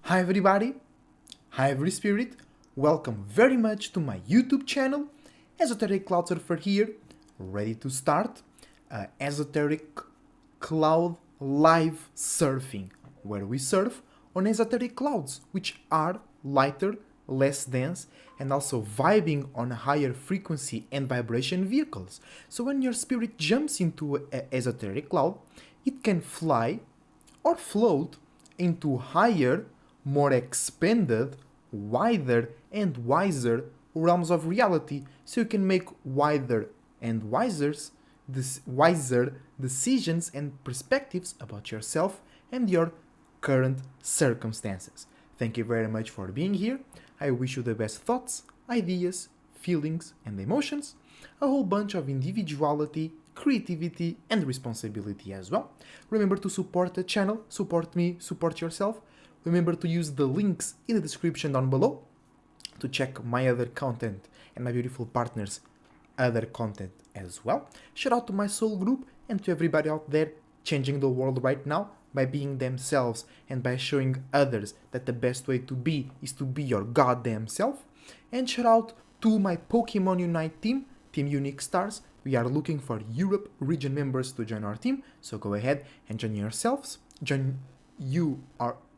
Hi everybody, hi every spirit, welcome very much to my YouTube channel, Esoteric Cloud Surfer here, ready to start Esoteric Cloud Live Surfing, where we surf on esoteric clouds, which are lighter, less dense, and also vibing on higher frequency and vibration vehicles. So when your spirit jumps into an esoteric cloud, it can fly or float into higher, more expanded, wider, and wiser realms of reality so you can make wider and wiser decisions and perspectives about yourself and your current circumstances. Thank you very much for being here. I wish you the best thoughts, ideas, feelings, and emotions, a whole bunch of individuality, creativity, and responsibility as well. Remember to support the channel, support me, support yourself. Remember to use the links in the description down below to check my other content and my beautiful partners' other content as well. Shout out to my SoulGroup and to everybody out there changing the world right now by being themselves and by showing others that the best way to be is to be your goddamn self. And shout out to my Pokemon Unite team, Team Unique Stars. We are looking for Europe region members to join our team, so go ahead and join yourselves.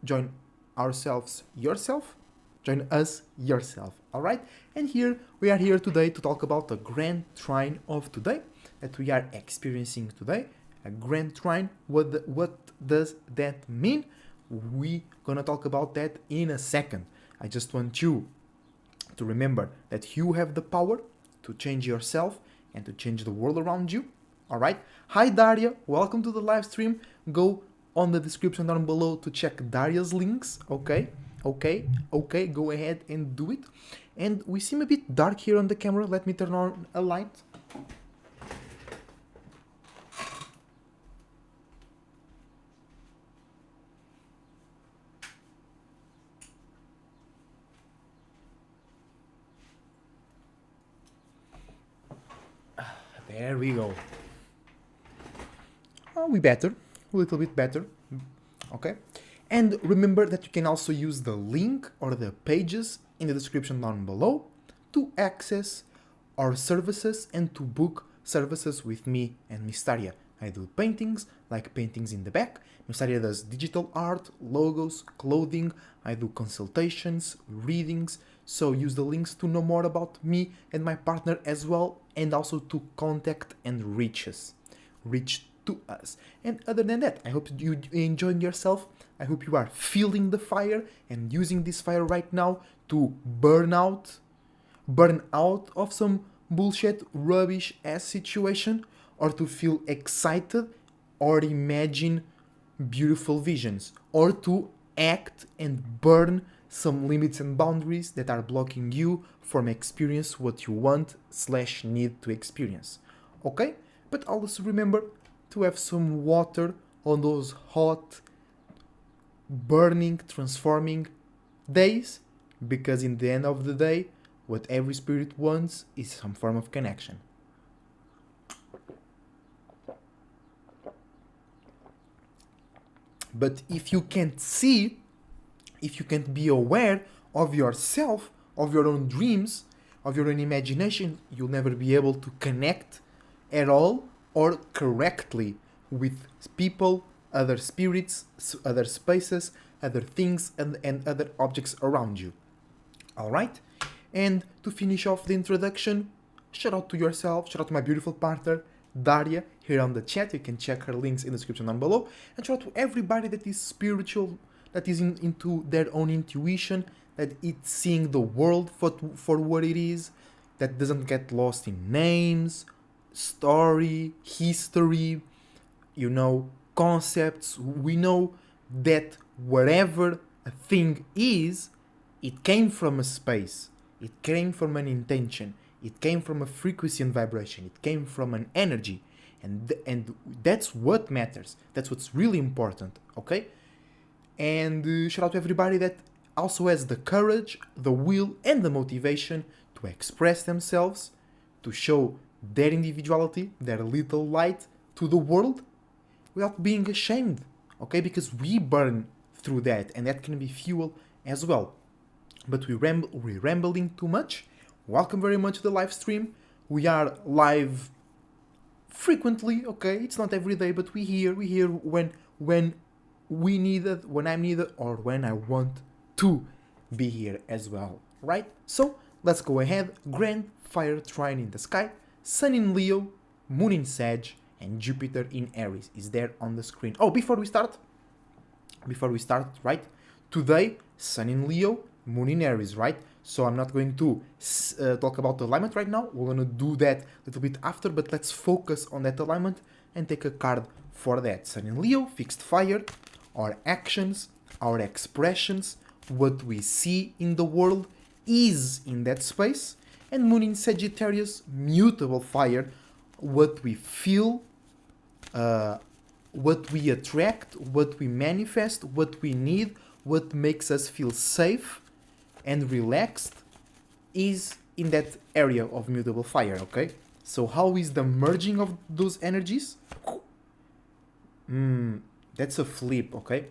Join ourselves yourself. Join us yourself. Alright? And here we are here today to talk about the Grand Trine of today that we are experiencing today. A Grand Trine, what does that mean? We gonna talk about that in a second. I just want you to remember that you have the power to change yourself and to change the world around you. Alright? Hi Daria, welcome to the live stream. Go on the description down below to check Daria's links. Okay, go ahead and do it. And we seem a bit dark here on the camera. Let me turn on a light. There we go. We better, a little bit better. Okay. And remember that you can also use the link or the pages in the description down below to access our services and to book services with me and Mystaria. I do paintings, like paintings in the back. Mystaria does digital art, logos, clothing. I do consultations, readings. So use the links to know more about me and my partner as well, and also to contact and reach to us. And other than that, I hope you enjoying yourself. I hope you are feeling the fire and using this fire right now to burn out of some bullshit, rubbish ass situation, or to feel excited or imagine beautiful visions, or to act and burn some limits and boundaries that are blocking you from experience what you want/need to experience. Okay? But also remember to have some water on those hot, burning, transforming days, because in the end of the day, what every spirit wants is some form of connection. But if you can't see, if you can't be aware of yourself, of your own dreams, of your own imagination, you'll never be able to connect at all or correctly with people, other spirits, other spaces, other things, and other objects around you. Alright? And to finish off the introduction, shout out to yourself, shout out to my beautiful partner, Daria, here on the chat. You can check her links in the description down below. And shout out to everybody that is spiritual, that is into their own intuition, that it's seeing the world for what it is, that doesn't get lost in names, story, history, concepts. We know that wherever a thing is, it came from a space, it came from an intention, it came from a frequency and vibration, it came from an energy, and that's what matters. That's what's really important, okay? And shout out to everybody that also has the courage, the will, and the motivation to express themselves, to show their individuality, their little light to the world without being ashamed, okay? Because we burn through that, and that can be fuel as well. But we're rambling too much. Welcome very much to the live stream. We are live frequently, okay? It's not every day, but we here when we need it, when I'm needed, or when I want to be here as well, right? So let's go ahead. Grand Fire Trine in the sky, Sun in Leo, Moon in Sag, and Jupiter in Aries is there on the screen. Oh, before we start, right? Today, Sun in Leo, Moon in Aries, right? So I'm not going to talk about the alignment right now. We're going to do that a little bit after, but let's focus on that alignment and take a card for that. Sun in Leo, fixed fire, our actions, our expressions, what we see in the world is in that space. And Moon in Sagittarius, mutable fire, what we feel, what we attract, what we manifest, what we need, what makes us feel safe and relaxed is in that area of mutable fire, okay? So how is the merging of those energies? That's a flip, okay?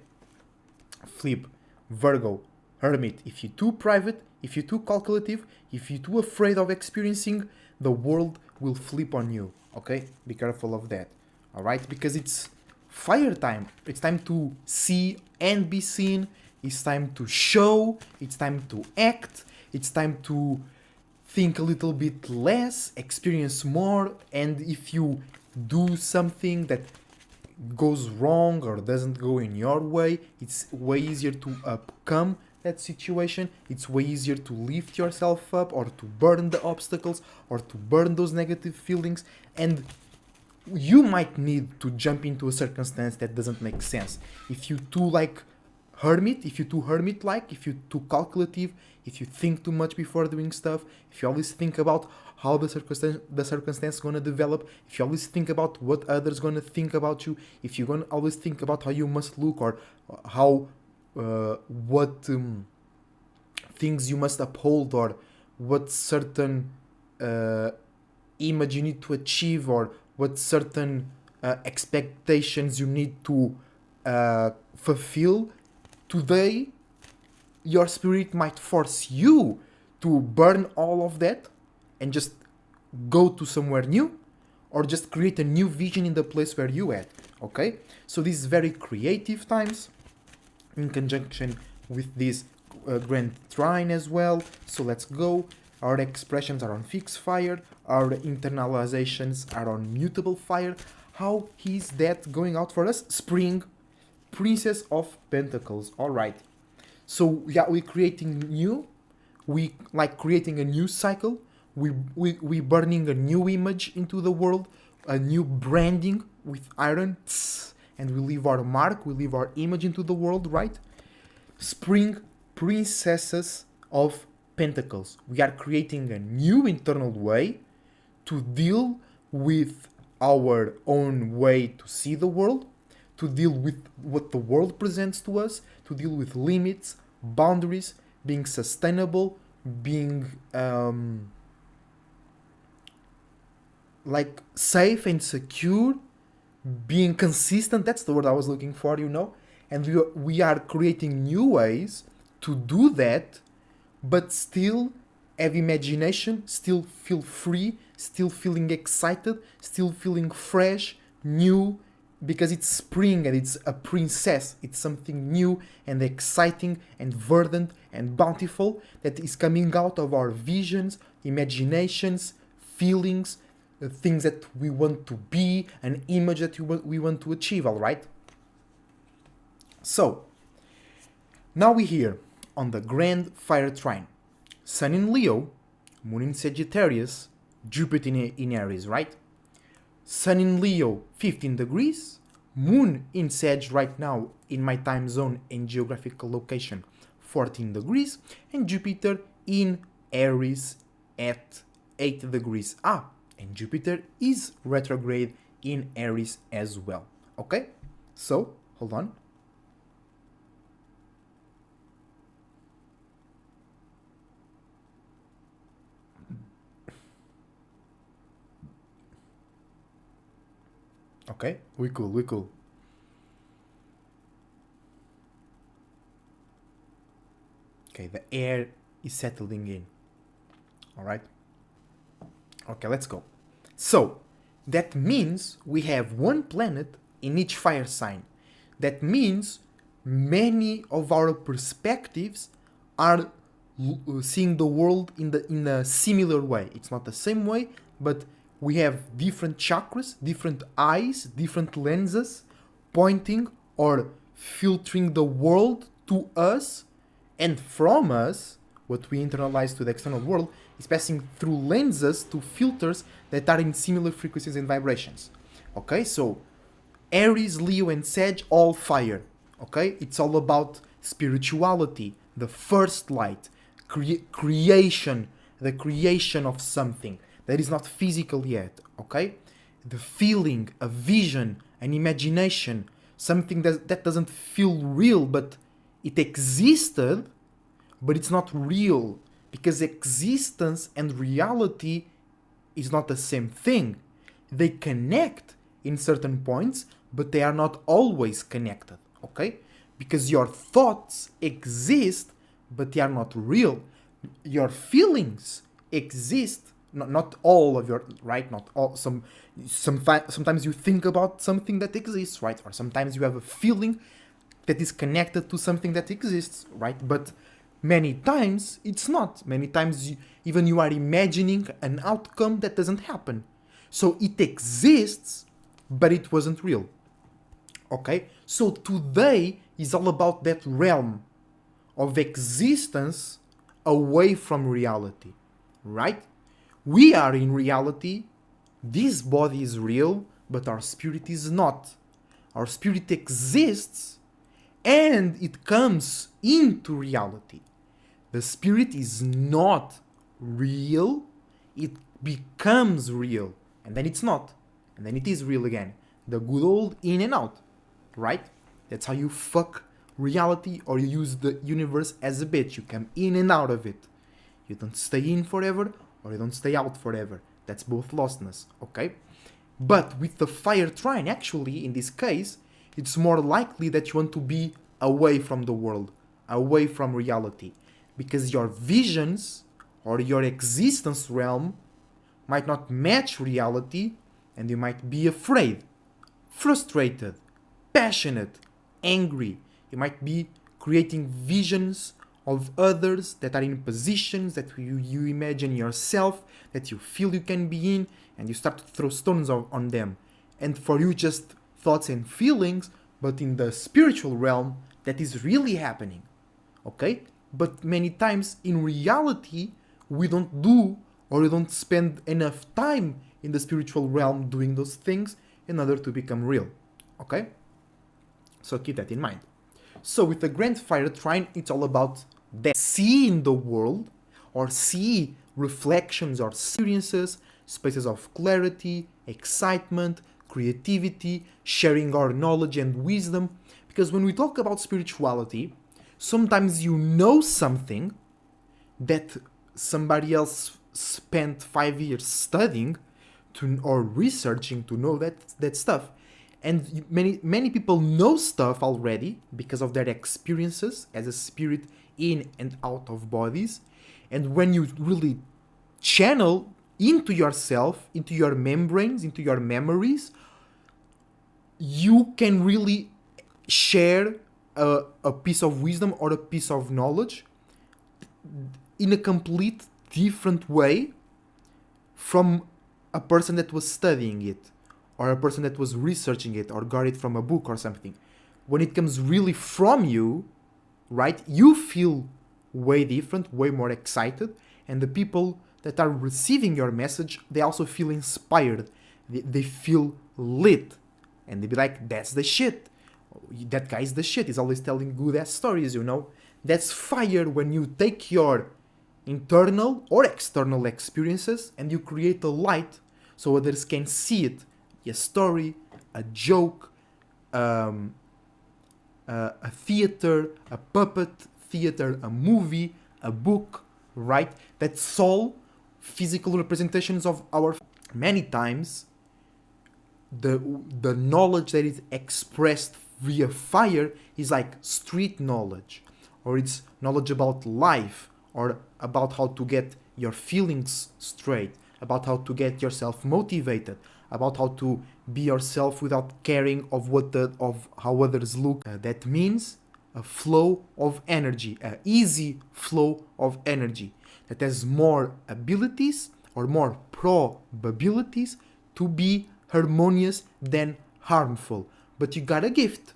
Flip, Virgo, Hermit. If you're too private, if you're too calculative, if you're too afraid of experiencing, the world will flip on you, okay? Be careful of that, all right? Because it's fire time. It's time to see and be seen. It's time to show. It's time to act. It's time to think a little bit less, experience more. And if you do something that goes wrong or doesn't go in your way, it's way easier to overcome that situation. It's way easier to lift yourself up or to burn the obstacles or to burn those negative feelings. And you might need to jump into a circumstance that doesn't make sense. If you too like hermit, if you're too hermit-like, if you're too calculative, if you think too much before doing stuff, if you always think about how the circumstance is going to develop, if you always think about what others going to think about you, if you're going to always think about how you must look or how what things you must uphold or what certain image you need to achieve or what certain expectations you need to fulfill, today your spirit might force you to burn all of that and just go to somewhere new or just create a new vision in the place where you at, okay? So these very creative times in conjunction with this grand trine as well. So let's go. Our expressions are on fixed fire. Our internalizations are on mutable fire. How is that going out for us? Spring, Princess of Pentacles. All right. So yeah, we're creating new. We like creating a new cycle. We burning a new image into the world, a new branding with iron, and we leave our mark, we leave our image into the world, right? Spring, Princesses of Pentacles. We are creating a new internal way to deal with our own way to see the world, to deal with what the world presents to us, to deal with limits, boundaries, being sustainable, being like safe and secure, being consistent. That's the word I was looking for, you know. And we are creating new ways to do that, but still have imagination, still feel free, still feeling excited, still feeling fresh, new, because it's spring and it's a princess. It's something new and exciting and verdant and bountiful that is coming out of our visions, imaginations, feelings, things that we want to be, an image that we want to achieve, all right? So, now we're here on the Grand Fire Trine. Sun in Leo, Moon in Sagittarius, Jupiter in Aries, right? Sun in Leo, 15 degrees. Moon in Sag right now in my time zone and geographical location, 14 degrees. And Jupiter in Aries at 8 degrees. And Jupiter is retrograde in Aries as well. Okay? So, hold on. Okay, we cool. Okay, the air is settling in. All right. Okay, let's go. So, that means we have one planet in each fire sign. That means many of our perspectives are seeing the world in a similar way. It's not the same way, but we have different chakras, different eyes, different lenses pointing or filtering the world to us, and from us, what we internalize to the external world is passing through lenses to filters that are in similar frequencies and vibrations. Okay, so Aries, Leo, and Sag, all fire. Okay, it's all about spirituality, the first light, creation, the creation of something that is not physical yet. Okay, the feeling, a vision, an imagination, something that doesn't feel real, but it existed, but it's not real, because existence and reality is not the same thing. They connect in certain points, but they are not always connected, okay? Because your thoughts exist, but they are not real. Your feelings exist, not all of your, right? Not all, sometimes you think about something that exists, right? Or sometimes you have a feeling that is connected to something that exists, right? But many times it's not. Many times even you are imagining an outcome that doesn't happen. So it exists, but it wasn't real. Okay? So today is all about that realm of existence away from reality. Right? We are in reality. This body is real, but our spirit is not. Our spirit exists and it comes into reality. The spirit is not real, it becomes real, and then it's not, and then it is real again. The good old in and out, right? That's how you fuck reality, or you use the universe as a bitch. You come in and out of it. You don't stay in forever, or you don't stay out forever. That's both lostness, okay? But with the fire trine, actually, in this case, it's more likely that you want to be away from the world, away from reality, because your visions or your existence realm might not match reality, and you might be afraid, frustrated, passionate, angry. You might be creating visions of others that are in positions that you imagine yourself, that you feel you can be in, and you start to throw stones on them. And for you, just thoughts and feelings, but in the spiritual realm, that is really happening. Okay? But many times in reality, we don't do, or we don't spend enough time in the spiritual realm doing those things in order to become real. Okay? So keep that in mind. So with the Grand Fire Trine, it's all about that. See in the world, or see reflections or experiences, spaces of clarity, excitement, creativity, sharing our knowledge and wisdom. Because when we talk about spirituality, sometimes you know something that somebody else spent 5 years studying or researching to know that stuff. And many people know stuff already because of their experiences as a spirit in and out of bodies. And when you really channel into yourself, into your membranes, into your memories, you can really share a piece of wisdom or a piece of knowledge in a complete different way from a person that was studying it, or a person that was researching it, or got it from a book or something. When it comes really from you, right, you feel way different, way more excited, and the people that are receiving your message, they also feel inspired. They feel lit, and they be like, that's the shit. That guy's the shit. He's always telling good ass stories, you know. That's fire when you take your internal or external experiences and you create a light so others can see it. A story, a joke, a theater, a puppet theater, a movie, a book, right? That's all physical representations of our. Many times, the knowledge that is expressed via fire is like street knowledge, or it's knowledge about life, or about how to get your feelings straight, about how to get yourself motivated, about how to be yourself without caring of how others look. That means a flow of energy, an easy flow of energy that has more abilities or more probabilities to be harmonious than harmful. But you got a gift,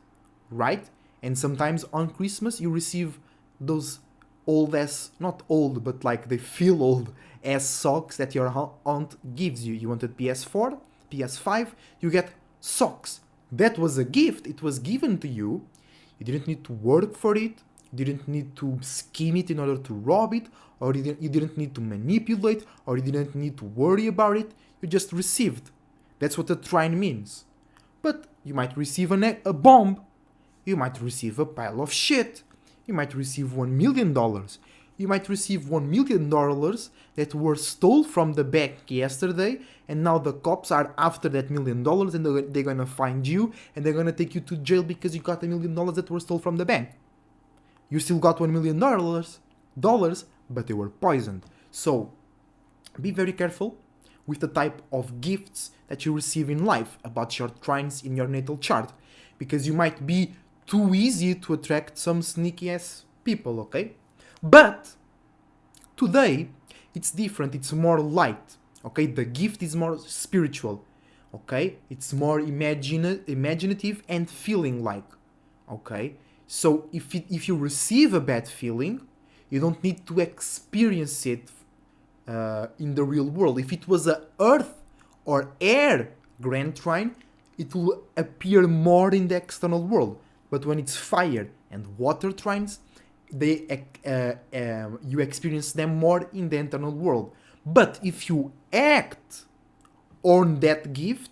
right? And sometimes on Christmas you receive those old ass, not old, but like they feel old ass socks that your aunt gives you. You wanted PS4, PS5, you get socks. That was a gift. It was given to you. You didn't need to work for it. You didn't need to scheme it in order to rob it, or you didn't need to manipulate, or you didn't need to worry about it. You just received. That's what a trine means. But you might receive a bomb. You might receive a pile of shit. You might receive $1 million. You might receive $1 million that were stole from the bank yesterday, and now the cops are after that $1 million, and they're gonna find you, and they're gonna take you to jail because you got $1 million that were stole from the bank. You still got $1 million, but they were poisoned. So be very careful with the type of gifts that you receive in life about your trines in your natal chart, because you might be too easy to attract some sneaky ass people, okay? But today it's different, it's more light, okay? The gift is more spiritual, okay? It's more imaginative and feeling like, okay? So if you receive a bad feeling, you don't need to experience it in the real world. If it was a earth or air grand trine, it will appear more in the external world. But when it's fire and water trines, you experience them more in the internal world. But if you act on that gift,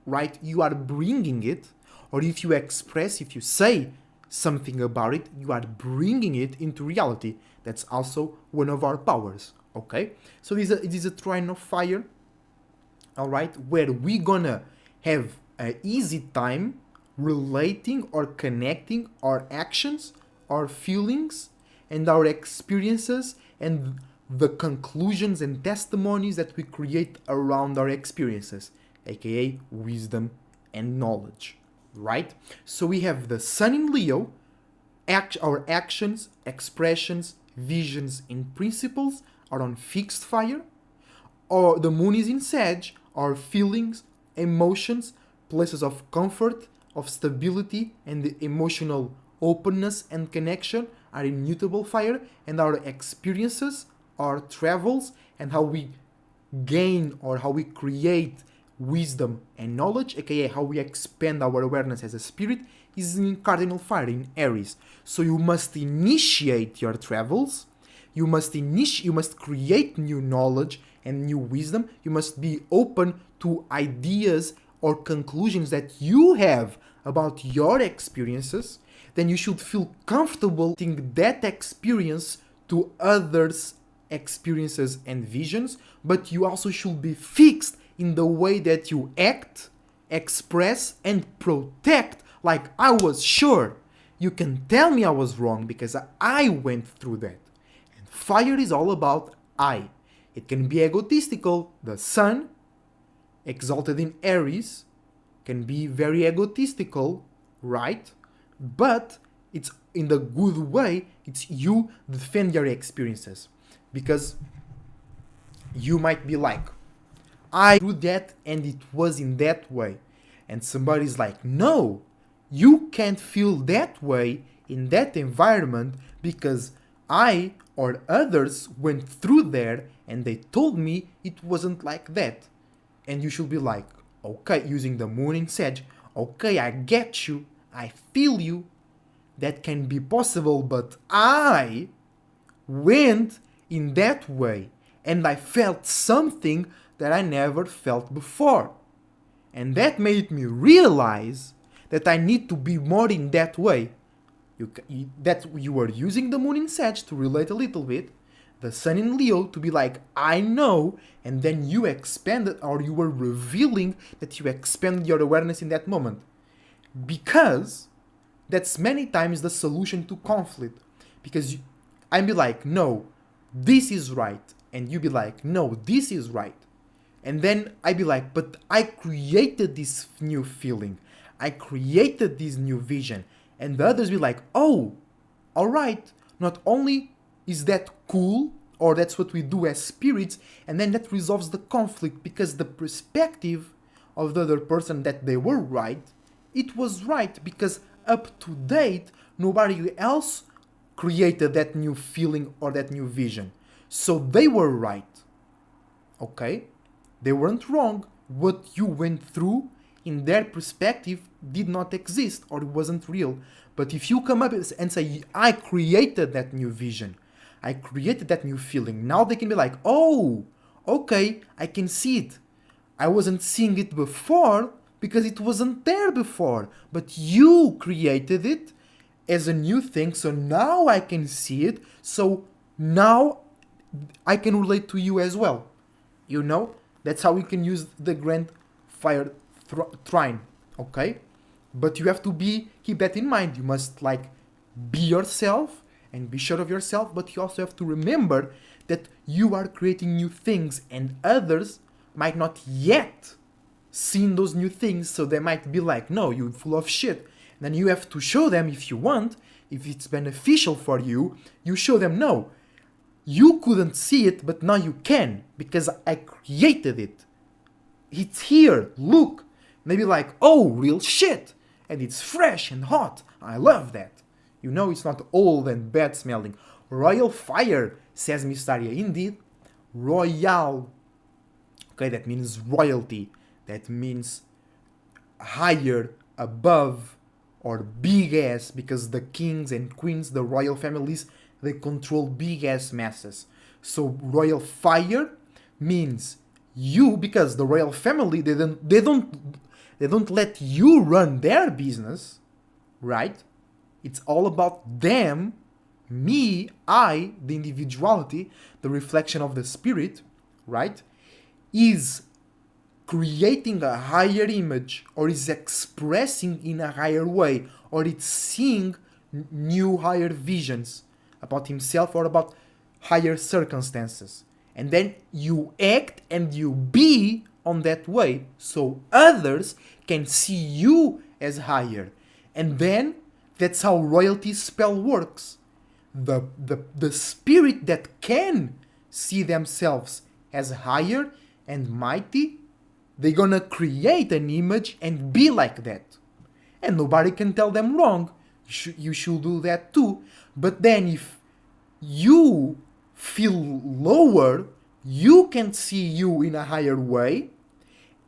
right, you are bringing it, or if you express, if you say something about it, you are bringing it into reality. That's also one of our powers, okay? So it is a trine of fire, all right, where we gonna have an easy time relating or connecting our actions, our feelings, and our experiences, and the conclusions and testimonies that we create around our experiences, aka wisdom and knowledge, right? So we have the sun in Leo, our actions, expressions, visions, and principles are on fixed fire, or the moon is in Sag, our feelings, emotions, places of comfort, of stability, and the emotional openness and connection are in mutable fire, and our experiences, our travels, and how we gain or how we create wisdom and knowledge, aka how we expand our awareness as a spirit, is in cardinal fire, in Aries. So you must initiate your travels, you must create new knowledge and new wisdom, you must be open to ideas or conclusions that you have about your experiences. Then you should feel comfortable taking that experience to others' experiences and visions, but you also should be fixed in the way that you act, express, and protect. Like, I was sure. You can tell me I was wrong because I went through that. And fire is all about I. It can be egotistical. The sun, exalted in Aries, can be very egotistical, right? But it's in the good way. It's you defend your experiences, because you might be like, I do that and it was in that way, and somebody's like, no, you can't feel that way in that environment because I or others went through there and they told me it wasn't like that. And you should be like, okay, using the moon in Sag, okay, I get you, I feel you, that can be possible, but I went in that way and I felt something that I never felt before. And that made me realize that I need to be more in that way. You were using the moon in Sag to relate a little bit, the sun in Leo to be like, I know, and then you expanded, or you were revealing that you expanded your awareness in that moment. Because that's many times the solution to conflict. because I'd be like, no, this is right, and you be like, no, this is right. And then I'd be like, but I created this new feeling, I created this new vision. And the others be like, oh, all right, not only is that cool, or that's what we do as spirits, and then that resolves the conflict, because the perspective of the other person that they were right, it was right, because up to date nobody else created that new feeling or that new vision, so they were right. Okay, they weren't wrong. What you went through in their perspective did not exist, or it wasn't real. But if you come up and say, I created that new vision, I created that new feeling, now they can be like, oh, okay, I can see it. I wasn't seeing it before because it wasn't there before, but you created it as a new thing, so now I can see it, so now I can relate to you as well. You know, that's how we can use the grand fire trine. Okay, but you have to keep that in mind. You must like be yourself and be sure of yourself, but you also have to remember that you are creating new things, and others might not yet seen those new things, so they might be like, no, you're full of shit. And then you have to show them, if you want, if it's beneficial for you, you show them, no, you couldn't see it, but now you can, because I created it. It's here, look. Maybe like, oh, real shit. And it's fresh and hot. I love that. You know, it's not old and bad smelling. Royal fire, says Mystaria. Indeed, royal. Okay, that means royalty. That means higher, above, or big ass, because the kings and queens, the royal families, they control big ass masses. So royal fire means you, because the royal family, they don't let you run their business, right? It's all about them, me, I, the individuality, the reflection of the spirit, right? Is creating a higher image, or is expressing in a higher way, or it's seeing new higher visions about himself or about higher circumstances. And then you act and you be on that way, so others can see you as higher. And then that's how royalty spell works. The spirit that can see themselves as higher and mighty, they're gonna create an image and be like that. And nobody can tell them wrong. You should do that too. But then if you feel lower, you can see you in a higher way,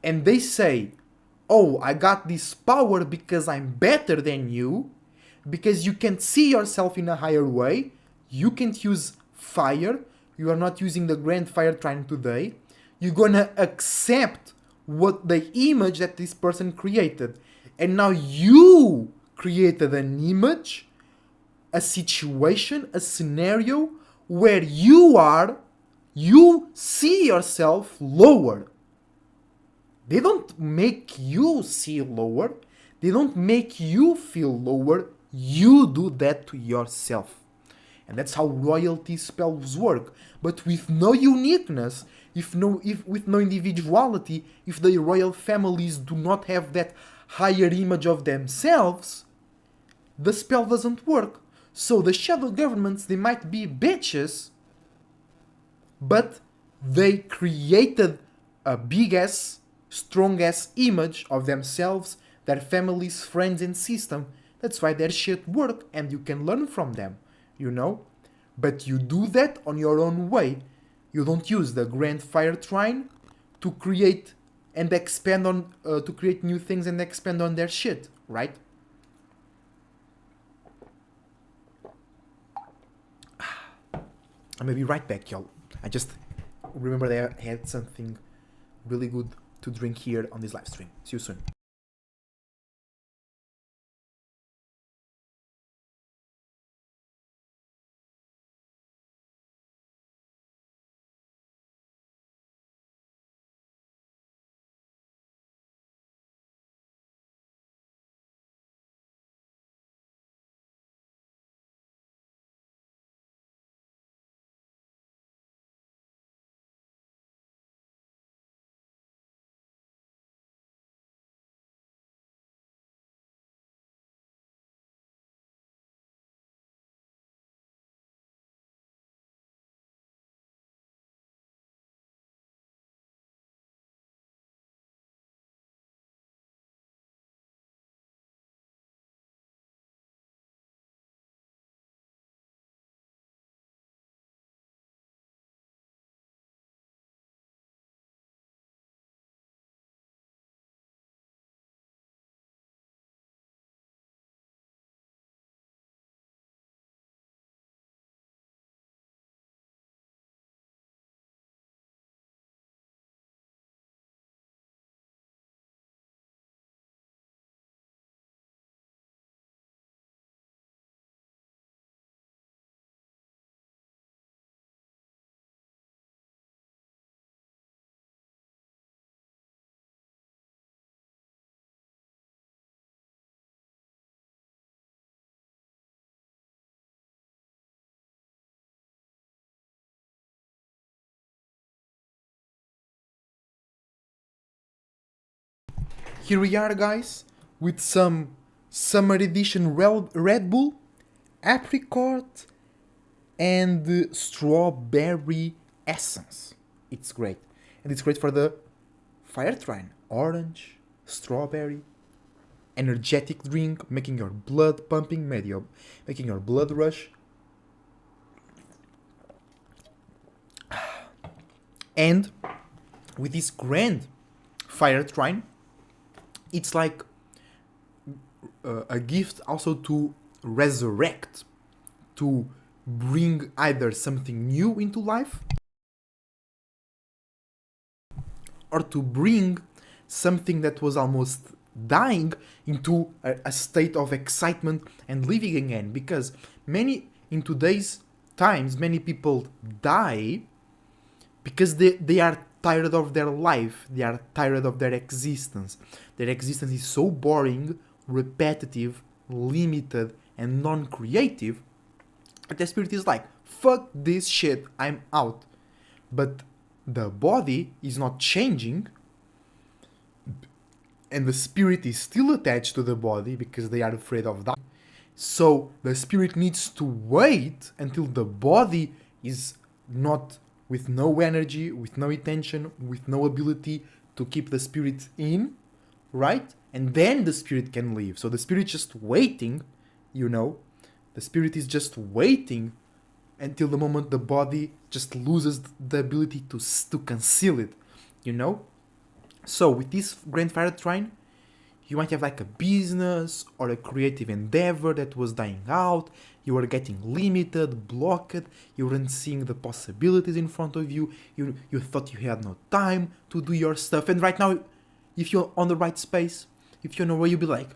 and they say, oh, I got this power because I'm better than you, because you can see yourself in a higher way, you can't use fire, you are not using the grand fire trine today, you're gonna accept what the image that this person created. And now you created an image, a situation, a scenario where you see yourself lower. They don't make you see lower. They don't make you feel lower. You do that to yourself. And that's how royalty spells work. But with no uniqueness, if with no individuality, if the royal families do not have that higher image of themselves, the spell doesn't work. So the shadow governments, they might be bitches, but they created a big ass, strong ass image of themselves, their families, friends, and system. That's why their shit work, and you can learn from them, you know? But you do that on your own way. You don't use the grand fire trine to create and expand on, to create new things and expand on their shit, right? I'm gonna be right back, y'all. I just remember that I had something really good to drink here on this live stream. See you soon. here we are, guys, with some summer edition Red Bull, apricot, and strawberry essence. It's great. And it's great for the fire trine. Orange, strawberry, energetic drink, making your blood pumping, making your blood rush. And with this grand fire trine, it's like a gift also to resurrect, to bring either something new into life or to bring something that was almost dying into a state of excitement and living again. Because in today's times, many people die because they are tired of their life, they are tired of their existence. Their existence is so boring, repetitive, limited, and non-creative that the spirit is like, fuck this shit, I'm out. But the body is not changing, and the spirit is still attached to the body because they are afraid of dying. So the spirit needs to wait until the body is not with no energy, with no intention, with no ability to keep the spirit in, right? And then the spirit can leave. So the spirit is just waiting, the spirit is just waiting until the moment the body just loses the ability to conceal it, So with this grand fire trine, you might have like a business or a creative endeavor that was dying out. You were getting limited, blocked. You weren't seeing the possibilities in front of you. You thought you had no time to do your stuff. And right now, if you're on the right space, if you know where, you'll be like,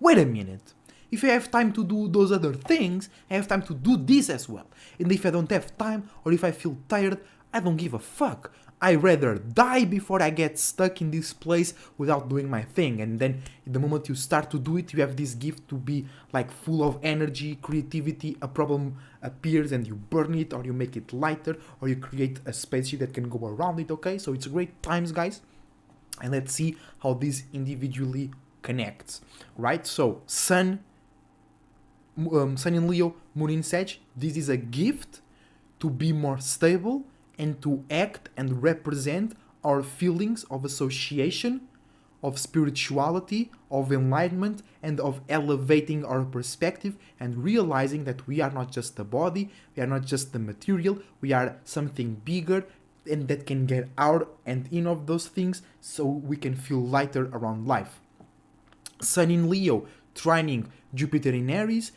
wait a minute. If I have time to do those other things, I have time to do this as well. And if I don't have time, or if I feel tired, I don't give a fuck. I rather die before I get stuck in this place without doing my thing. And then the moment you start to do it, you have this gift to be like full of energy, creativity. A problem appears and you burn it, or you make it lighter, or you create a spaceship that can go around it. Okay, so it's great times, guys. And let's see how this individually connects, right? So Sun in Leo, Moon in Sag. This is a gift to be more stable and to act and represent our feelings of association, of spirituality, of enlightenment, and of elevating our perspective and realizing that we are not just the body, we are not just the material, we are something bigger, and that can get out and in of those things so we can feel lighter around life. Sun in Leo, trining Jupiter in Aries,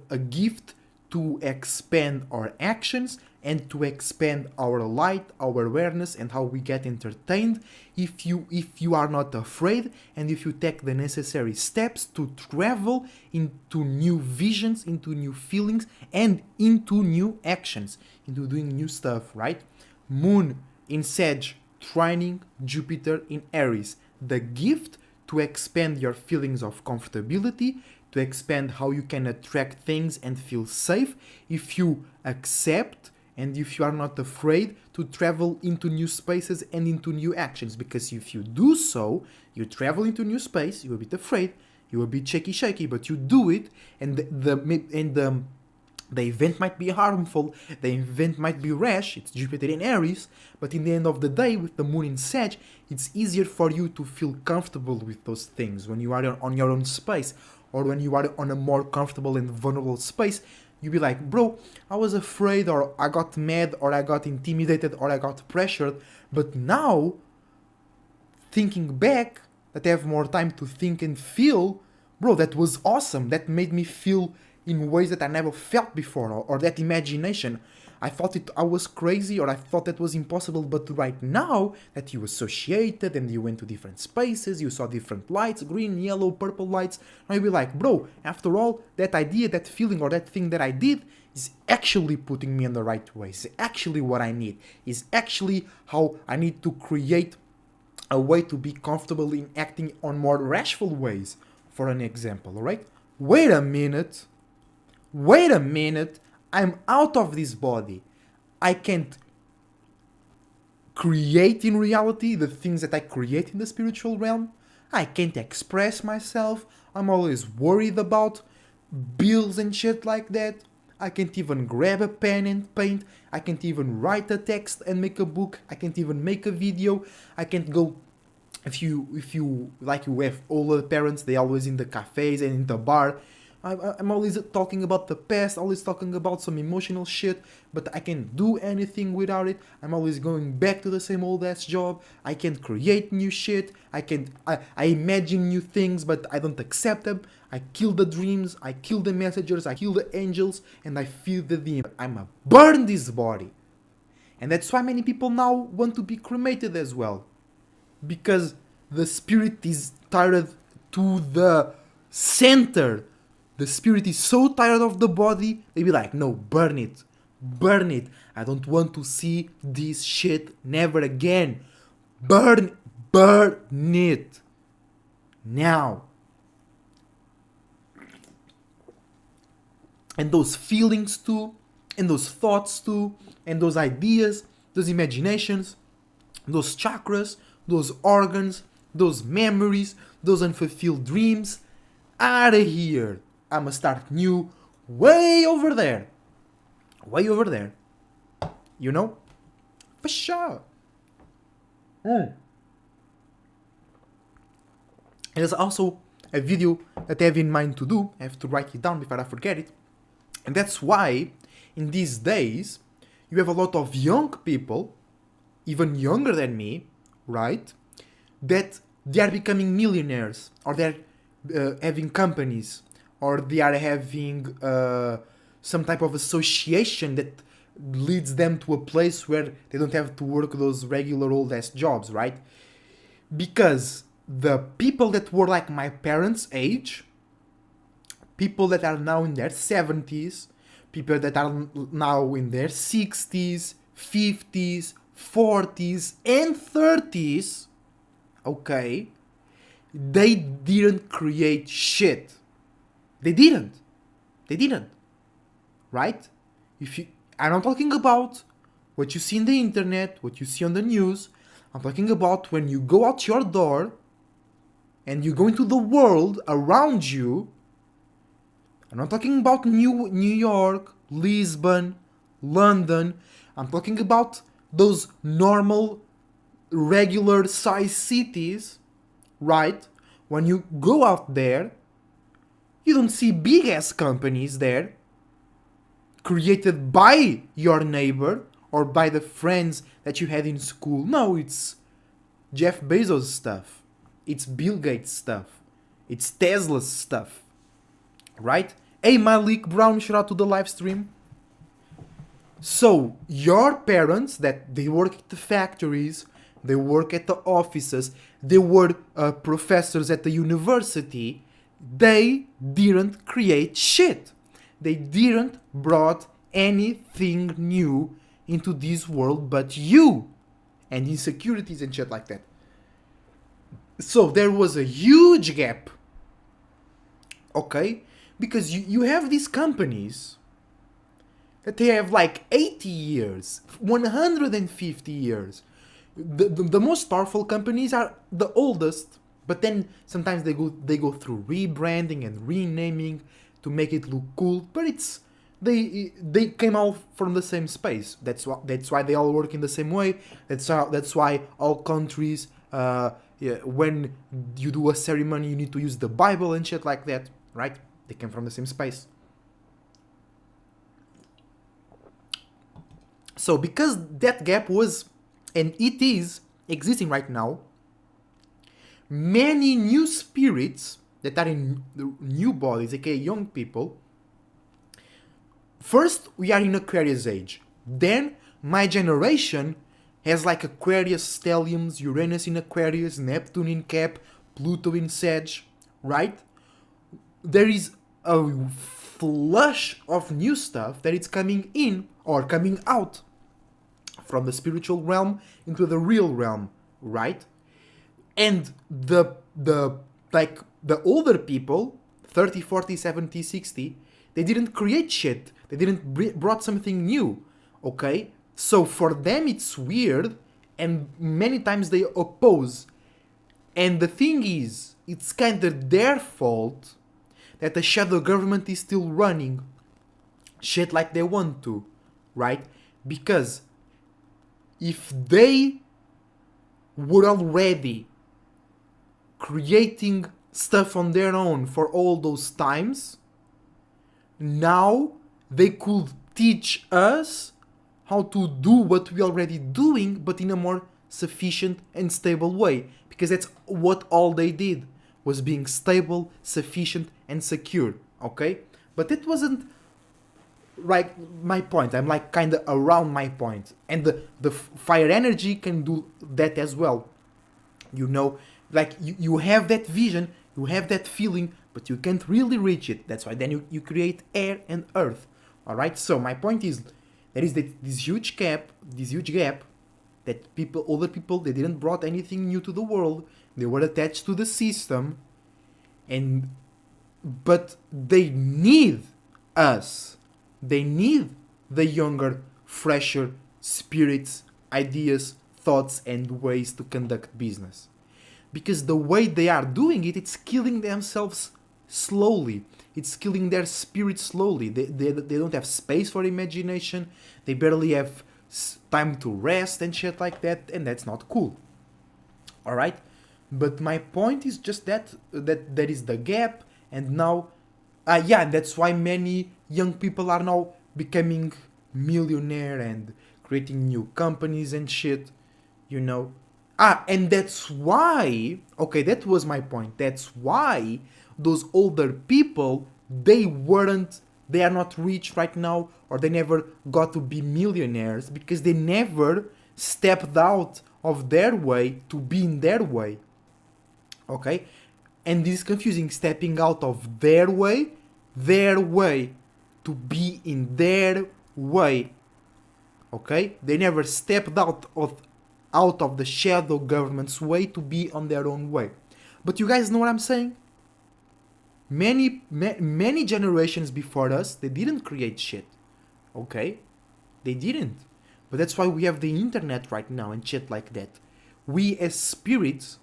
a gift to expand our actions and to expand our light, our awareness, and how we get entertained. If you are not afraid, and if you take the necessary steps to travel into new visions, into new feelings, and into new actions, into doing new stuff, right? Moon in Sag, trining Jupiter in Aries. The gift to expand your feelings of comfortability, to expand how you can attract things and feel safe if you accept and if you are not afraid to travel into new spaces and into new actions. Because if you do so, you travel into new space, you're a bit afraid, you're a bit shaky, but you do it, and the event might be harmful, the event might be rash, it's Jupiter in Aries, but in the end of the day, with the Moon in Sag, it's easier for you to feel comfortable with those things when you are on your own space, or when you are on a more comfortable and vulnerable space. You'll be like, bro, I was afraid, or I got mad, or I got intimidated, or I got pressured, but now, thinking back, that I have more time to think and feel, bro, that was awesome, that made me feel in ways that I never felt before, or that imagination. I thought I was crazy, or I thought that was impossible, but right now that you associated and you went to different spaces, you saw different lights, green, yellow, purple lights, now you'll be like, bro, after all, that idea, that feeling, or that thing that I did is actually putting me in the right way, is actually what I need, is actually how I need to create a way to be comfortable in acting on more rashful ways, for an example, alright? Wait a minute, I'm out of this body. I can't create in reality the things that I create in the spiritual realm. I can't express myself. I'm always worried about bills and shit like that. I can't even grab a pen and paint. I can't even write a text and make a book. I can't even make a video. I can't go. If you like, you have older parents, they always in the cafes and in the bar. I'm always talking about the past, always talking about some emotional shit, but I can't do anything without it. I'm always going back to the same old ass job. I can't create new shit. I imagine new things, but I don't accept them. I kill the dreams, I kill the messengers, I kill the angels, and I feed the demon. I'ma burn this body. And that's why many people now want to be cremated as well. Because the spirit is tired to the center. The spirit is so tired of the body, they be like, no, burn it. Burn it. I don't want to see this shit never again. Burn it. Now. And those feelings too, and those thoughts too, and those ideas, those imaginations, those chakras, those organs, those memories, those unfulfilled dreams, out of here. I'ma start new way over there. Way over there. You know? For sure. There's also a video that I have in mind to do. I have to write it down before I forget it. And that's why, in these days, you have a lot of young people, even younger than me, right? That they are becoming millionaires, or they're having companies, or they are having some type of association that leads them to a place where they don't have to work those regular old ass jobs, right? Because the people that were like my parents' age, people that are now in their 70s, people that are now in their 60s, 50s, 40s, and 30s, okay, they didn't create shit. They didn't. Right? I'm not talking about what you see in the internet, what you see on the news. I'm talking about when you go out your door and you go into the world around you. I'm not talking about New York, Lisbon, London. I'm talking about those normal, regular size cities, right? When you go out there, you don't see big ass companies there created by your neighbor or by the friends that you had in school. No, it's Jeff Bezos stuff. It's Bill Gates stuff. It's Tesla's stuff. Right? Hey, Malik Brown, shout out to the live stream. So, your parents, that they work at the factories, they work at the offices, they were professors at the university, they didn't create shit. They didn't brought anything new into this world but you and insecurities and shit like that. So there was a huge gap, okay? Because you have these companies that they have like 80 years, 150 years. The most powerful companies are the oldest, but then sometimes they go through rebranding and renaming to make it look cool. But it's they came all from the same space. That's why they all work in the same way. That's why all countries, when you do a ceremony, you need to use the Bible and shit like that, right? They came from the same space. So because that gap was, and it is, existing right now, many new spirits that are in new bodies, aka young people, first we are in Aquarius age. Then my generation has like Aquarius stelliums, Uranus in Aquarius, Neptune in Cap, Pluto in Sag, right? There is a flush of new stuff that is coming in or coming out from the spiritual realm into the real realm, right? And the older people, 30, 40, 70, 60, they didn't create shit. They didn't brought something new, okay? So for them it's weird, and many times they oppose And the thing is, it's kind of their fault that the shadow government is still running shit like they want to, right? Because if they were already creating stuff on their own for all those times, now they could teach us how to do what we're already doing, but in a more sufficient and stable way. Because that's what all they did, was being stable, sufficient, and secure, okay? But it wasn't like my point. I'm like kind of around my point. And the fire energy can do that as well. You know, like you have that vision, you have that feeling, but you can't really reach it. That's why then you create air and earth. Alright, so my point is there is this huge gap that older people, they didn't brought anything new to the world. They were attached to the system, but they need us. They need the younger, fresher spirits, ideas, thoughts, and ways to conduct business. Because the way they are doing it, it's killing themselves slowly. It's killing their spirit slowly. They don't have space for imagination. They barely have time to rest and shit like that, and that's not cool. Alright? But my point is just that there is the gap, and now, that's why many young people are now becoming millionaire and creating new companies and shit, you know. And that's why, okay, that was my point. That's why those older people, they are not rich right now, or they never got to be millionaires, because they never stepped out of their way to be in their way. Okay? And this is confusing, stepping out of their way to be in their way. Okay? They never stepped out of the shadow government's way to be on their own way. But you guys know what I'm saying? Many generations before us, they didn't create shit. Okay? They didn't. But that's why we have the internet right now and shit like that. We as spirits,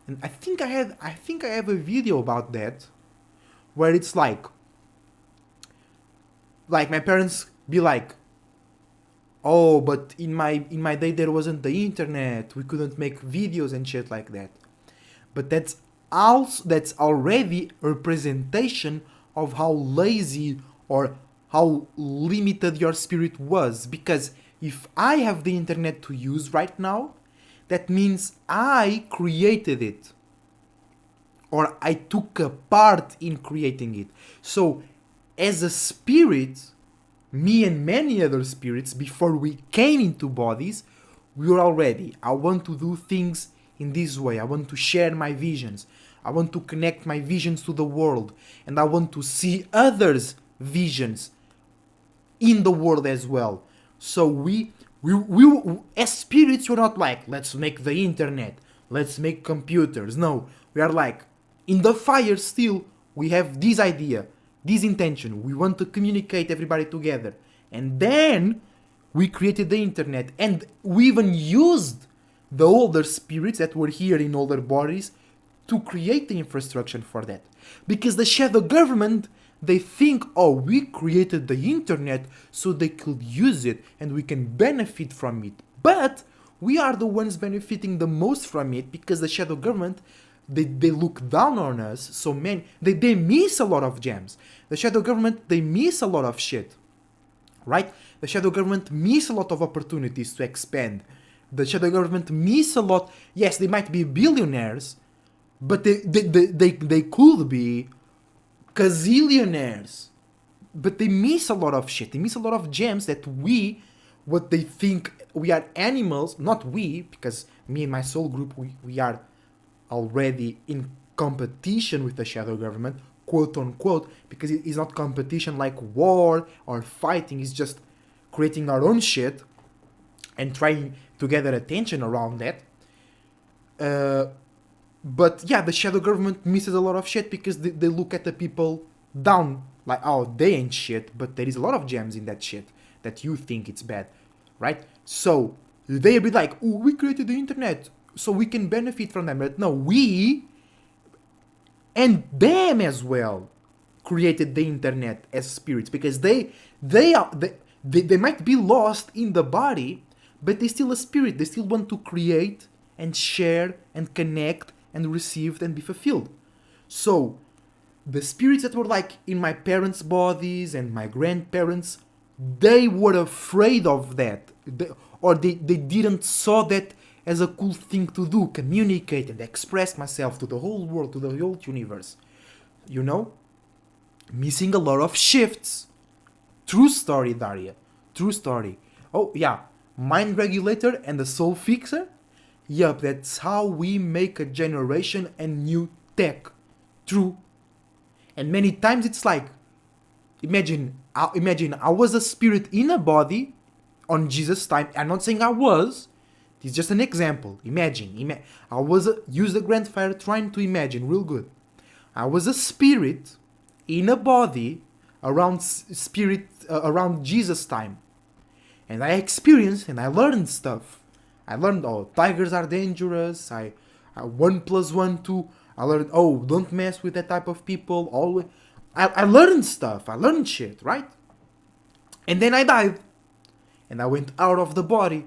and I think I have a video about that, where it's like my parents be like, oh, but in my day there wasn't the internet, we couldn't make videos and shit like that. But that's already a representation of how lazy or how limited your spirit was. Because if I have the internet to use right now, that means I created it, or I took a part in creating it. So as a spirit, me and many other spirits, before we came into bodies, we were already, I want to do things in this way. I want to share my visions. I want to connect my visions to the world. And I want to see others' visions in the world as well. So we as spirits, we're not like, let's make the internet, let's make computers. No, we are like, in the fire still, we have this idea, this intention. We want to communicate everybody together. And then we created the internet. And we even used the older spirits that were here in older bodies to create the infrastructure for that. Because the shadow government, they think, oh, we created the internet so they could use it and we can benefit from it. But we are the ones benefiting the most from it, because the shadow government, they look down on us. So they miss a lot of gems. The shadow government, they miss a lot of shit, right? The shadow government miss a lot of opportunities to expand. The shadow government miss a lot. Yes, they might be billionaires, but they could be gazillionaires. But they miss a lot of shit. They miss a lot of gems that what they think we are animals, not we, because me and my soul group, we are already in competition with the shadow government, quote unquote, because it is not competition like war or fighting. It's just creating our own shit and trying to gather attention around that. But yeah, the shadow government misses a lot of shit because they look at the people down, like, oh, they ain't shit, but there is a lot of gems in that shit that you think it's bad, right? So they be like, oh, we created the internet so we can benefit from them. But no, we and them as well created the internet as spirits, because they might be lost in the body, but they still a spirit. They still want to create and share and connect and receive and be fulfilled. So the spirits that were like in my parents' bodies and my grandparents, they were afraid of that, they didn't saw that as a cool thing to do, communicate and express myself to the whole world, to the whole universe. You know, missing a lot of shifts. True story, Daria. True story. Oh yeah, mind regulator and the soul fixer. Yup, that's how we make a generation and new tech. True. And many times it's like, imagine I was a spirit in a body on Jesus' time. I'm not saying I was. It's just an example. Imagine. Use the grandfather trying to imagine real good. I was a spirit in a body around around Jesus' time, and I experienced and I learned stuff. I learned, oh, tigers are dangerous. I 1 + 1 2. I learned, oh, don't mess with that type of people. Always, I learned stuff. I learned shit, right? And then I died, and I went out of the body,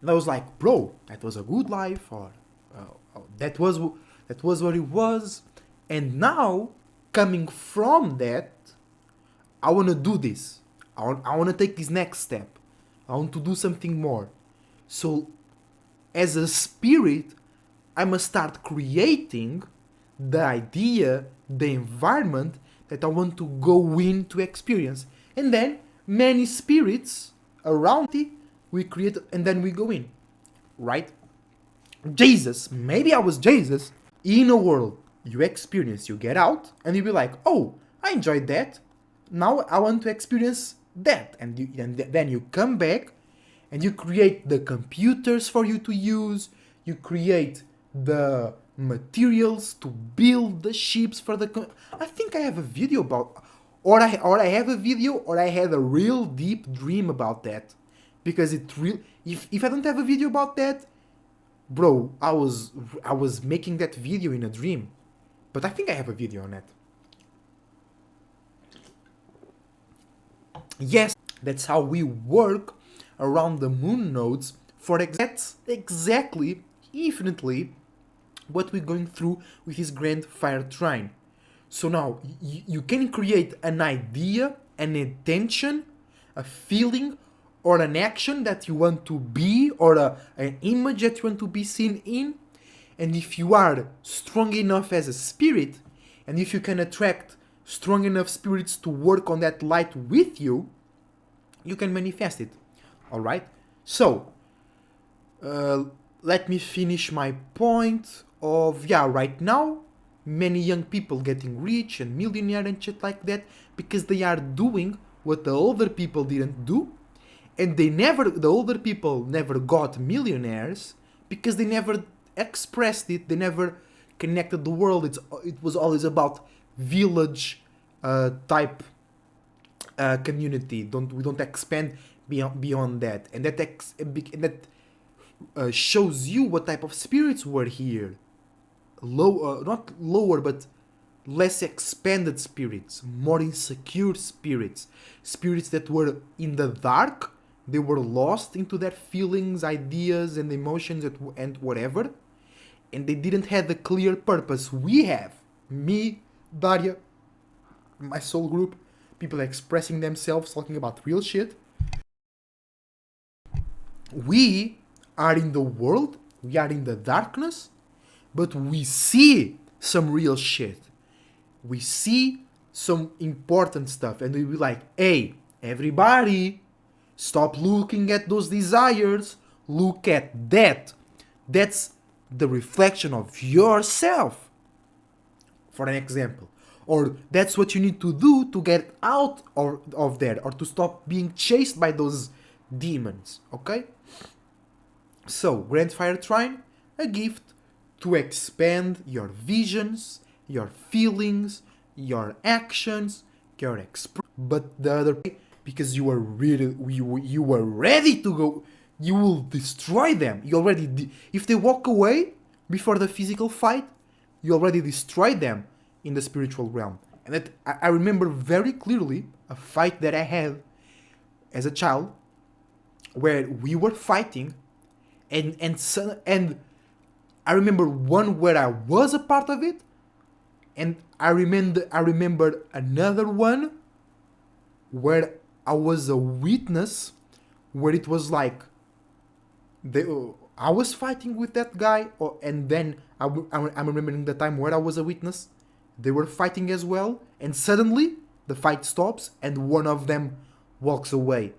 and I was like, bro, that was a good life, or that was what it was. And now, coming from that, I want to do this. I want to take this next step. I want to do something more. So, as a spirit, I must start creating the idea, the environment that I want to go in to experience. And then, many spirits around it, we create, and then we go in. Right? Jesus, maybe I was Jesus, in a world you experience, you get out, and you be like, oh, I enjoyed that. Now I want to experience that. And then you come back and you create the computers for you to use. You create the materials to build the ships for the... I think I have a video about... Or I have a video, or I had a real deep dream about that. Because it real... If I don't have a video about that, bro, I was making that video in a dream. But I think I have a video on that. Yes, that's how we work around the moon nodes for exactly, infinitely, what we're going through with his grand fire trine. So now, you can create an idea, an intention, a feeling, or an action that you want to be, or an image that you want to be seen in. And if you are strong enough as a spirit, and if you can attract strong enough spirits to work on that light with you, you can manifest it. Alright? So, let me finish my point of, right now, many young people getting rich and millionaire and shit like that, because they are doing what the older people didn't do, and the older people never got millionaires, because they never expressed it, they never connected the world. It was always about village type community. We don't expand beyond that, and that shows you what type of spirits were here. Not lower, but less expanded spirits, more insecure spirits that were in the dark. They were lost into their feelings, ideas, and emotions and whatever, and they didn't have a clear purpose. We have, me, Daria, my soul group, people expressing themselves, talking about real shit. We are in the world, we are in the darkness, but we see some real shit. We see some important stuff, and we be like, hey, everybody, stop looking at those desires, look at that. That's the reflection of yourself, for an example. Or that's what you need to do to get out of there, or to stop being chased by those demons, okay? So, Grand Fire Trine, a gift to expand your visions, your feelings, your actions, your but the other, because you were ready to you will destroy them. You already if they walk away before the physical fight, you already destroyed them in the spiritual realm. And that I remember very clearly a fight that I had as a child where we were fighting, and I remember one where I was a part of it, and I remember another one where I was a witness, where it was like I was fighting with that guy, and then I'm remembering the time where I was a witness. They were fighting as well, and suddenly the fight stops, and one of them walks away.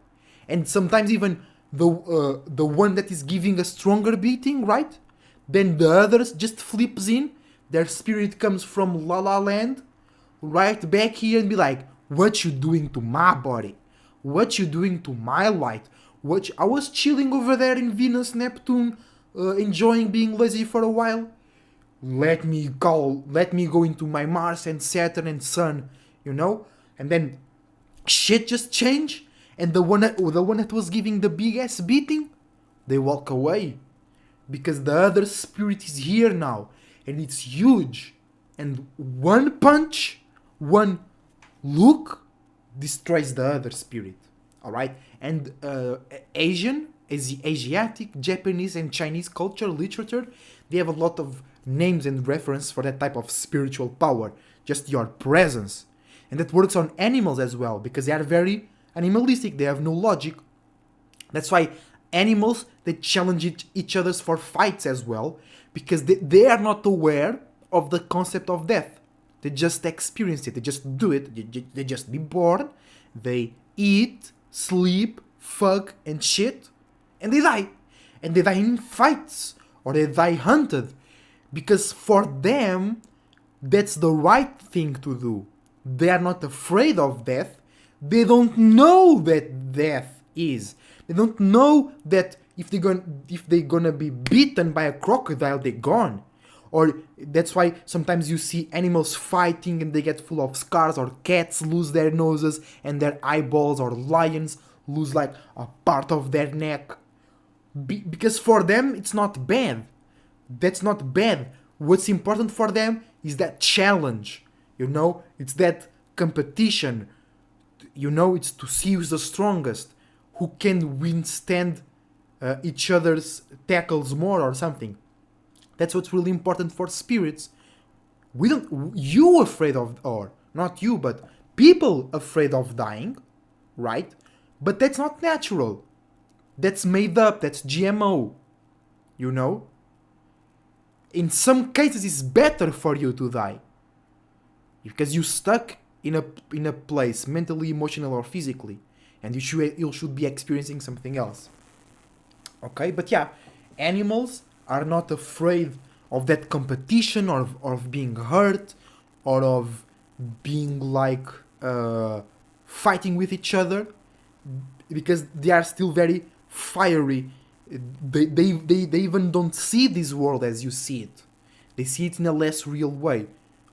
And sometimes even the one that is giving a stronger beating, right? Then the others just flips in. Their spirit comes from La La Land, right back here, and be like, "What you doing to my body? What you doing to my light? I was chilling over there in Venus, Neptune, enjoying being lazy for a while. Let me go into my Mars and Saturn and Sun, you know?" And then shit just changed, and the one that was giving the big ass beating, they walk away. Because the other spirit is here now, and it's huge. And one punch, one look, destroys the other spirit. Alright? And Asiatic, Japanese, and Chinese culture, literature, they have a lot of names and reference for that type of spiritual power. Just your presence. And that works on animals as well, because they are very animalistic, they have no logic. That's why animals, they challenge each other for fights as well, because they are not aware of the concept of death. They just experience it, they just do it, they just be born, they eat, sleep, fuck, and shit, and they die. And they die in fights, or they die hunted, because for them, that's the right thing to do. They are not afraid of death. They don't know that death is. They don't know that if they're gonna be beaten by a crocodile, they're gone. Or that's why sometimes you see animals fighting and they get full of scars, or cats lose their noses and their eyeballs, or lions lose like a part of their neck. Because for them, it's not bad. That's not bad. What's important for them is that challenge. You know, it's that competition. You know, it's to see who's the strongest, who can withstand each other's tackles more or something. That's what's really important for spirits. You afraid of, or not you, but people afraid of dying, right? But that's not natural. That's made up, that's GMO, you know? In some cases, it's better for you to die. Because you're stuck in a place, mentally, emotional, or physically. And you should be experiencing something else. Okay? But yeah, animals are not afraid of that competition, or of being hurt, or of being like fighting with each other, because they are still very fiery. They even don't see this world as you see it. They see it in a less real way.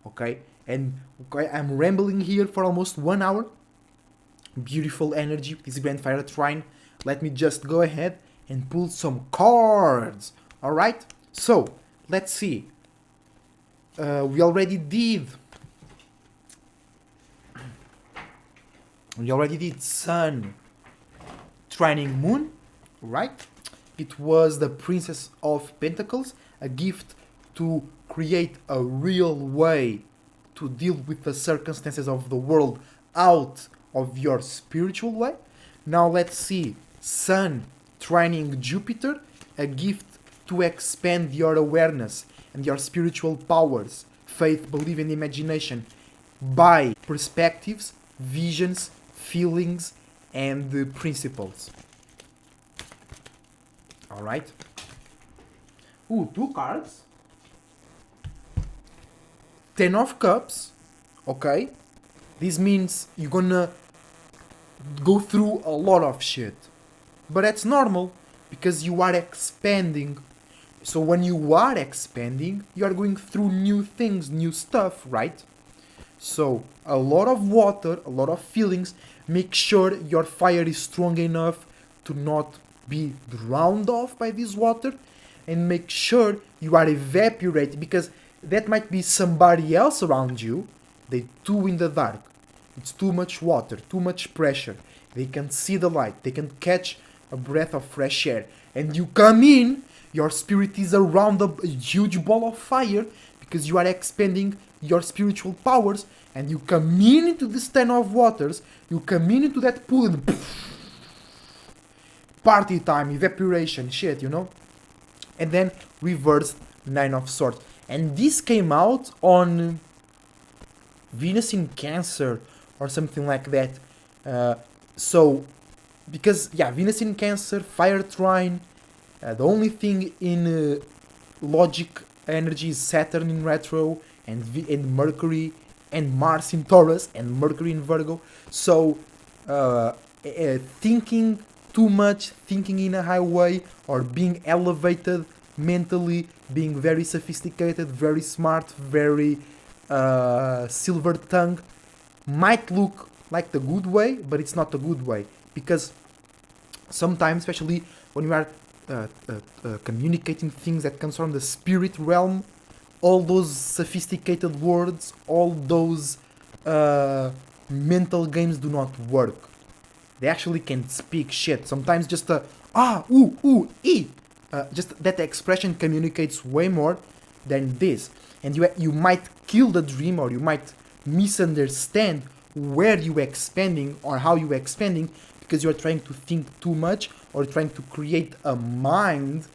Okay? And okay, I'm rambling here for almost 1 hour. Beautiful energy with this Grandfire Trine. Let me just go ahead and pull some cards. Alright? So, let's see. We already did Sun, Trining Moon, right? It was the Princess of Pentacles, a gift to create a real way to deal with the circumstances of the world out of your spiritual way. Now let's see. Sun trining Jupiter, a gift to expand your awareness and your spiritual powers, faith, belief, and imagination by perspectives, visions, feelings, and principles. Alright? Ooh, 2 cards. 10 of Cups. Okay? This means you're gonna go through a lot of shit. But that's normal, because you are expanding. So when you are expanding, you are going through new things, new stuff, right? So a lot of water, a lot of feelings. Make sure your fire is strong enough to not be drowned off by this water, and make sure you are evaporated, because that might be somebody else around you. They too in the dark. It's too much water, too much pressure. They can see the light. They can catch a breath of fresh air. And you come in, your spirit is around a huge ball of fire because you are expanding your spiritual powers, and you come in into this 10 of waters, you come in into that pool and poof, party time, evaporation, shit, you know? And then reverse 9 of swords. And this came out on Venus in Cancer or something like that. So, because, yeah, Venus in Cancer, Fire Trine, the only thing in logic energy is Saturn in retro, and Mercury, and Mars in Taurus, and Mercury in Virgo. So, thinking too much, thinking in a high way, or being elevated mentally, being very sophisticated, very smart, very silver tongue, might look like the good way, but it's not the good way. Because sometimes, especially when you are communicating things that comes from the spirit realm, all those sophisticated words, all those mental games do not work. They actually can speak shit. Sometimes just just that expression communicates way more than this. And you might kill the dream, or you might misunderstand where you expanding or how you expanding, because you are trying to think too much, or trying to create a mind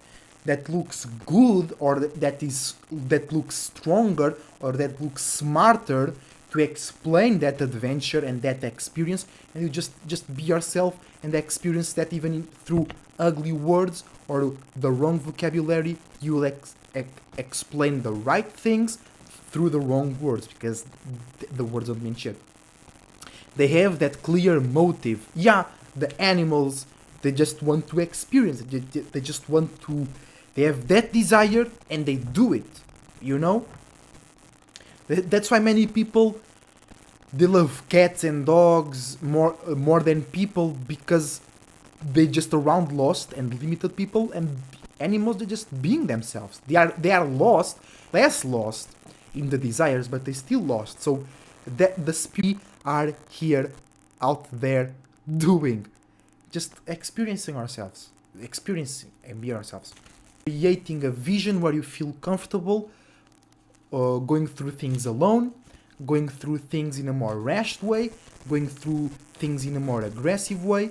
that looks good, or that looks stronger, or that looks smarter to explain that adventure and that experience. And you just be yourself and experience that, even through ugly words or the wrong vocabulary. You will explain the right things through the wrong words, because the words don't mean shit. They have that clear motive. Yeah, the animals, they just want to experience it. They just want to. They have that desire and they do it. You know. That's why many people, they love cats and dogs more than people, because they just around lost and limited people, and animals, they're just being themselves. They are lost, less lost in the desires, but they still lost. So that the spirit are here, out there, doing, just experiencing ourselves, experiencing and be ourselves, creating a vision where you feel comfortable, going through things alone, going through things in a more rash way, going through things in a more aggressive way,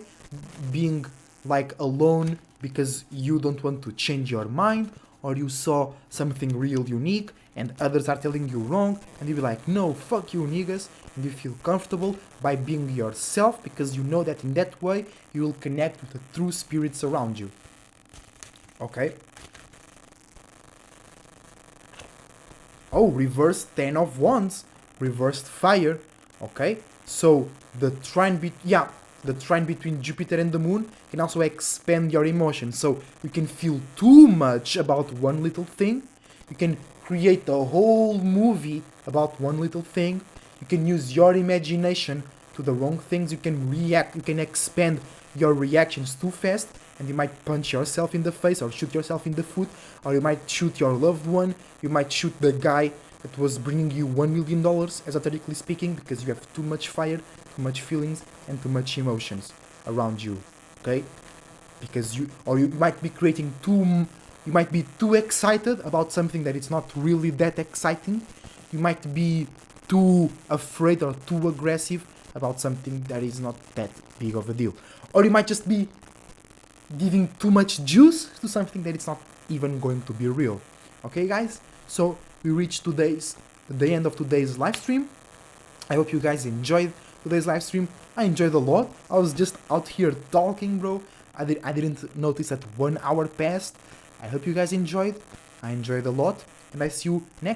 being like alone because you don't want to change your mind, or you saw something real unique and others are telling you wrong, and you be like, no, fuck you niggas, and you feel comfortable by being yourself, because you know that in that way you will connect with the true spirits around you. Okay? Oh, reversed 10 of Wands, reversed fire. Okay, so the trine between Jupiter and the Moon can also expand your emotions. So you can feel too much about one little thing. You can create a whole movie about one little thing. You can use your imagination to the wrong things. You can react. You can expand your reactions too fast, and you might punch yourself in the face, or shoot yourself in the foot, or you might shoot your loved one. You might shoot the guy that was bringing you $1 million, esoterically speaking, because you have too much fire, too much feelings, and too much emotions around you. Okay, because you might be creating you might be too excited about something that it's not really that exciting. You might be too afraid or too aggressive about something that is not that big of a deal. Or you might just be giving too much juice to something that it's not even going to be real. Okay, guys? So we reached the end of today's live stream. I hope you guys enjoyed today's live stream. I enjoyed a lot. I was just out here talking, bro. I didn't notice that 1 hour passed. I hope you guys enjoyed. I enjoyed a lot, and I see you next